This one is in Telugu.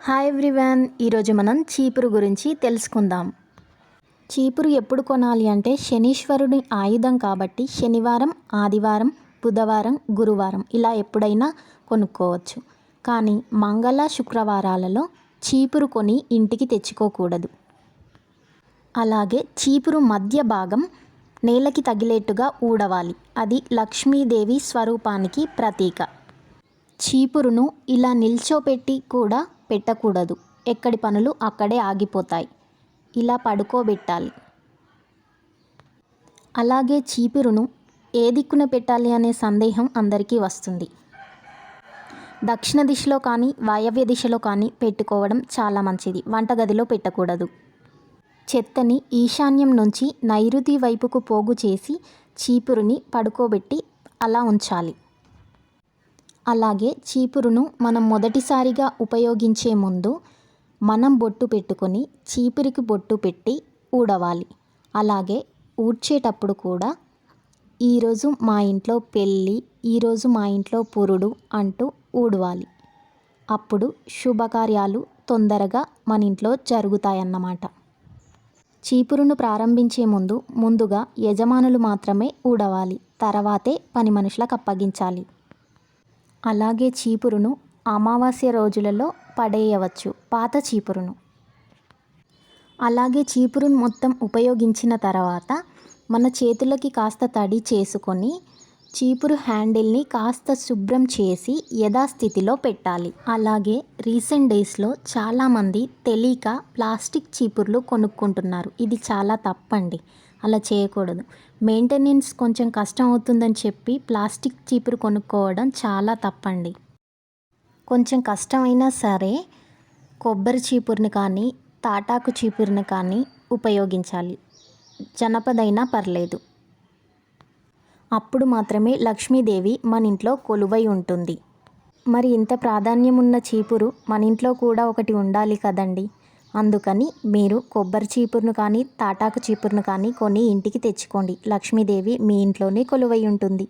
హాయ్ ఎవ్రీవన్, ఈరోజు మనం చీపురు గురించి తెలుసుకుందాం. చీపురు ఎప్పుడు కొనాలి అంటే శనీశ్వరుని ఆయుధం కాబట్టి శనివారం, ఆదివారం, బుధవారం, గురువారం ఇలా ఎప్పుడైనా కొనుక్కోవచ్చు. కానీ మంగళ, శుక్రవారాలలో చీపురు కొని ఇంటికి తెచ్చుకోకూడదు. అలాగే చీపురు మధ్య భాగం నేలకి తగిలేట్టుగా ఊడవాలి. అది లక్ష్మీదేవి స్వరూపానికి ప్రతీక. చీపురును ఇలా నిల్చోపెట్టి కూడా పెట్టకూడదు. ఎక్కడి పనులు అక్కడే ఆగిపోతాయి. ఇలా పడుకోబెట్టాలి. అలాగే చీపురును ఏ దిక్కున పెట్టాలి అనే సందేహం అందరికీ వస్తుంది. దక్షిణ దిశలో కానీ వాయవ్య దిశలో కానీ పెట్టుకోవడం చాలా మంచిది. వంటగదిలో పెట్టకూడదు. చెత్తని ఈశాన్యం నుంచి నైరుతి వైపుకు పోగు చేసి చీపురుని పడుకోబెట్టి అలా ఉంచాలి. అలాగే చీపురును మనం మొదటిసారిగా ఉపయోగించే ముందు మనం బొట్టు పెట్టుకొని చీపురికి బొట్టు పెట్టి ఊడవాలి. అలాగే ఊడ్చేటప్పుడు కూడా ఈరోజు మా ఇంట్లో పెళ్ళి, ఈరోజు మా ఇంట్లో పురుడు అంటూ ఊడవాలి. అప్పుడు శుభకార్యాలు తొందరగా మన ఇంట్లో జరుగుతాయన్నమాట. చీపురును ప్రారంభించే ముందుగా యజమానులు మాత్రమే ఊడవాలి. తర్వాతే పని మనుషులకు అప్పగించాలి. అలాగే చీపురును అమావాస్య రోజులలో పడేయవచ్చు, పాత చీపురును. అలాగే చీపురును మొత్తం ఉపయోగించిన తర్వాత మన చేతులకి కాస్త తడి చేసుకొని చీపురు హ్యాండిల్ని కాస్త శుభ్రం చేసి యథాస్థితిలో పెట్టాలి. అలాగే రీసెంట్ డేస్లో చాలామంది తెలియక ప్లాస్టిక్ చీపుర్లు కొనుక్కుంటున్నారు. ఇది చాలా తప్పండి. అలా చేయకూడదు. మెయింటెనెన్స్ కొంచెం కష్టం అవుతుందని చెప్పి ప్లాస్టిక్ చీపురు కొనుక్కోవడం చాలా తప్పండి. కొంచెం కష్టమైనా సరే కొబ్బరి చీపురుని కానీ తాటాకు చీపురుని కానీ ఉపయోగించాలి. జనపదైనా పర్లేదు. అప్పుడు మాత్రమే లక్ష్మీదేవి మన ఇంట్లో కొలువై ఉంటుంది. మరి ఇంత ప్రాధాన్యం ఉన్న చీపురు మన ఇంట్లో కూడా ఒకటి ఉండాలి కదండి. అందుకని మీరు కొబ్బరి చీపురును కానీ తాటాకు చీపురును కానీ కొని ఇంటికి తెచ్చుకోండి. లక్ష్మీదేవి మీ ఇంట్లోనే కొలువై ఉంటుంది.